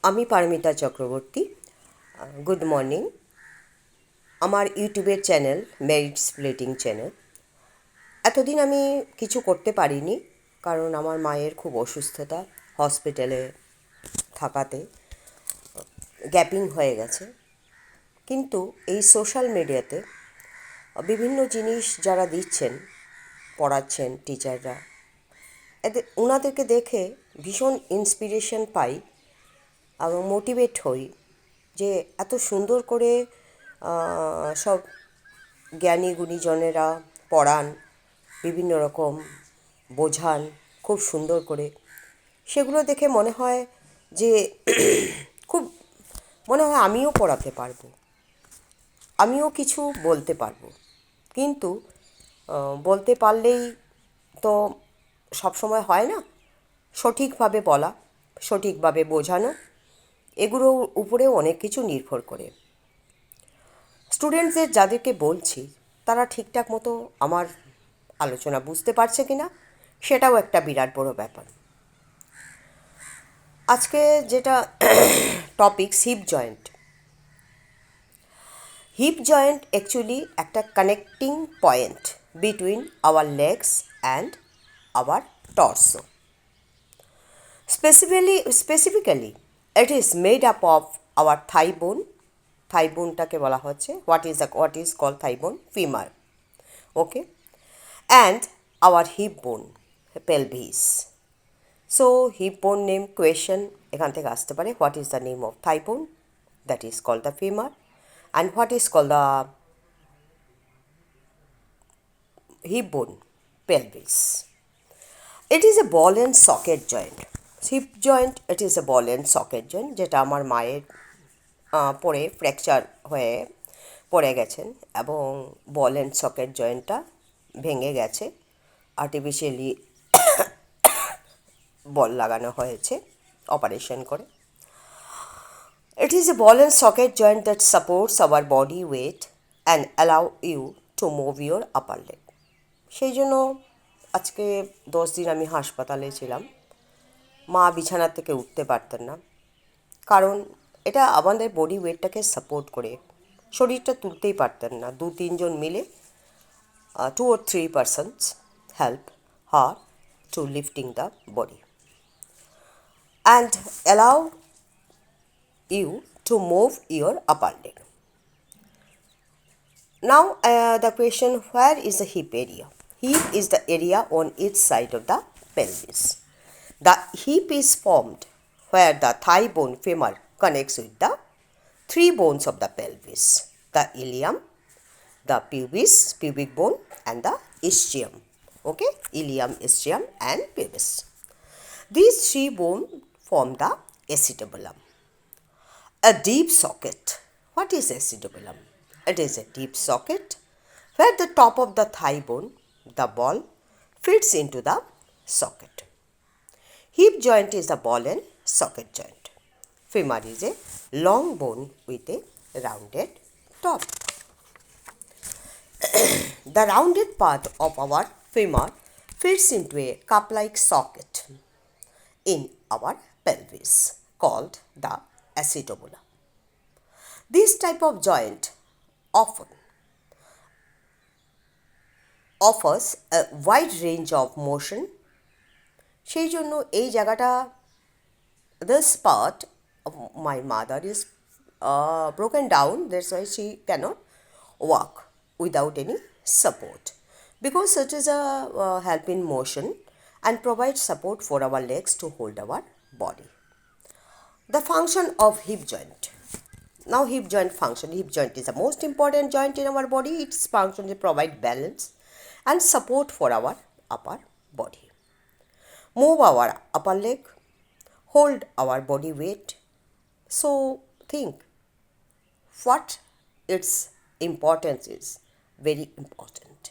আমি Paromita Chakraborty. Good morning. আমার ইউটিউবের চ্যানেল মেরিট স্প্লিটিং চ্যানেল। এতদিন আমি কিছু করতে পারিনি, কারণ আমার মায়ের খুব অসুস্থতা, হসপিটালে থাকাতে গ্যাপিং হয়ে গেছে। কিন্তু এই সোশ্যাল মিডিয়াতে বিভিন্ন জিনিস যারা দিচ্ছেন, পড়াচ্ছেন টিচাররা, ওনাদেরকে দেখে ভীষণ ইন্সপিরেশন পাই এবং মোটিভেট হই যে এত সুন্দর করে সব জ্ঞানী গুণীজনেরা পড়ান, বিভিন্ন রকম বোঝান খুব সুন্দর করে। সেগুলো দেখে মনে হয় যে খুব মনে হয় আমিও পড়াতে পারবো, আমিও কিছু বলতে পারবো। কিন্তু বলতে পারলেই তো সবসময় হয় না। সঠিকভাবে বলা, সঠিকভাবে বোঝানো, এগুলোর উপরেও অনেক কিছু নির্ভর করে। স্টুডেন্টসদের যাদেরকে বলছি তারা ঠিকঠাক মতো আমার আলোচনা বুঝতে পারছে কি না, সেটাও একটা বিরাট বড় ব্যাপার। আজকে যেটা topic, hip joint. Hip joint actually একটা connecting point between our legs and our torso. Specifically, it is made up of our thigh bone. Thigh বোনটাকে বলা হচ্ছে what is called thigh bone, femur. Okay, and our hip bone, pelvis. So hip bone name question এখান থেকে আসতে পারে, what is the name of thigh bone? That is called the femur. And what is called the hip bone? Pelvis. It is a ball and socket joint. Hip joint, it is a ball and socket joint, যেটা আমার মায়ের পরে fracture হয়ে পড়ে গেছেন এবং ball and socket জয়েন্টটা ভেঙে গেছে। আর্টিফিশিয়ালি বল লাগানো হয়েছে অপারেশন করে। It is a ball and socket joint that supports our body weight and allow you to move your upper leg. সেই জন্য আজকে 10 দিন আমি হাসপাতালে ছিলাম। মা বিছানা থেকে উঠতে পারতেন না, কারণ এটা আমাদের বডি ওয়েটটাকে সাপোর্ট করে। শরীরটা তুলতেই পারতেন না। 2-3 জন মিলে 2 or 3 persons help her to lifting the body and allow you to move your upper leg. Now the question, where is the hip area? Hip is the area on each side of the pelvis. The hip is formed where the thigh bone femur connects with the 3 bones of the pelvis: the ilium, the pubis, pubic bone, and the ischium. Okay, ilium, ischium, and pubis. These 3 bones form the acetabulum. A deep socket. What is acetabulum? It is a deep socket where the top of the thigh bone, the ball, fits into the socket. Hip joint is the ball and socket joint. Femur is a long bone with a rounded top. The rounded part of our femur fits into a cup-like socket in our pelvis called the acetabulum. This type of joint often offers a wide range of motion. সেই জন্য এই জায়গাটা, this part of my mother is broken down. That's why she cannot walk without any support, because it is a help in motion and provides support for our legs to hold our body. The function of hip joint. Now hip joint function. Hip joint is the most important joint in our body. Its function is to provide balance and support for our upper body. Move our upper leg, hold our body weight. So think what its importance is. Very important.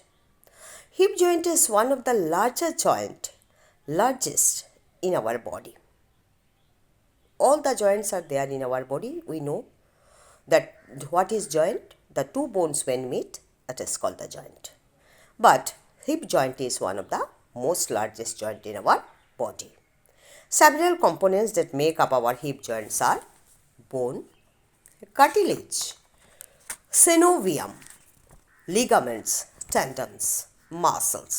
Hip joint is one of the largest in our body. All the joints are there in our body. We know that what is joint? The 2 bones when meet, that is called the joint. But hip joint is one of the most largest joint in our body. Several components that make up our hip joints are bone, cartilage, synovium, ligaments, tendons, muscles.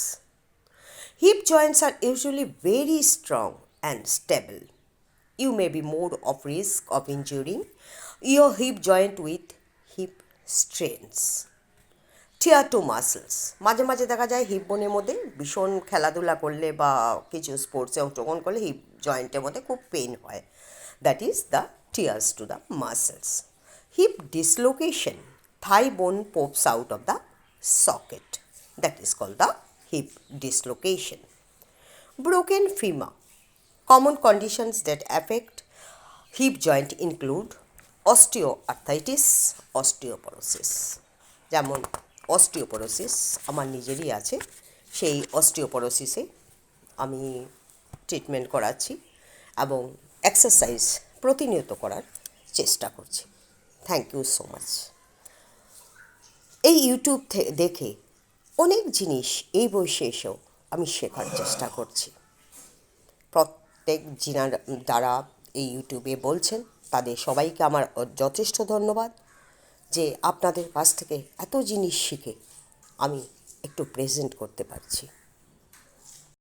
Hip joints are usually very strong and stable. You may be more of risk of injuring your hip joint with hip strains. Tear to muscles, মাঝে মাঝে দেখা যায় heap বোনের মধ্যে ভীষণ খেলাধুলা করলে বা কিছু স্পোর্টসে অংশগ্রহণ করলে হিপ জয়েন্টের মধ্যে খুব পেন হয়। That is the tears to the muscles. Hip dislocation, thigh bone pops out of the socket, that is called the hip dislocation. Broken femur. Common conditions that affect hip joint include osteoarthritis, osteoporosis. যেমন osteoporosis আমার নিজেরই আছে, সেই অস্টিওপোরোসিসে আমি treatment করাচ্ছি এবং exercise প্রতিনিয়ত করার চেষ্টা করছি। Thank you so much. এই ইউটিউব দেখে অনেক জিনিস এই বয়সে এসেও আমি শেখার চেষ্টা করছি। প্রত্যেক যারা এই ইউটিউবে বলছেন তাদের সবাইকে আমার যথেষ্ট ধন্যবাদ যে আপনাদের কাছ থেকে এত জিনিস শিখে আমি একটু প্রেজেন্ট করতে পারছি।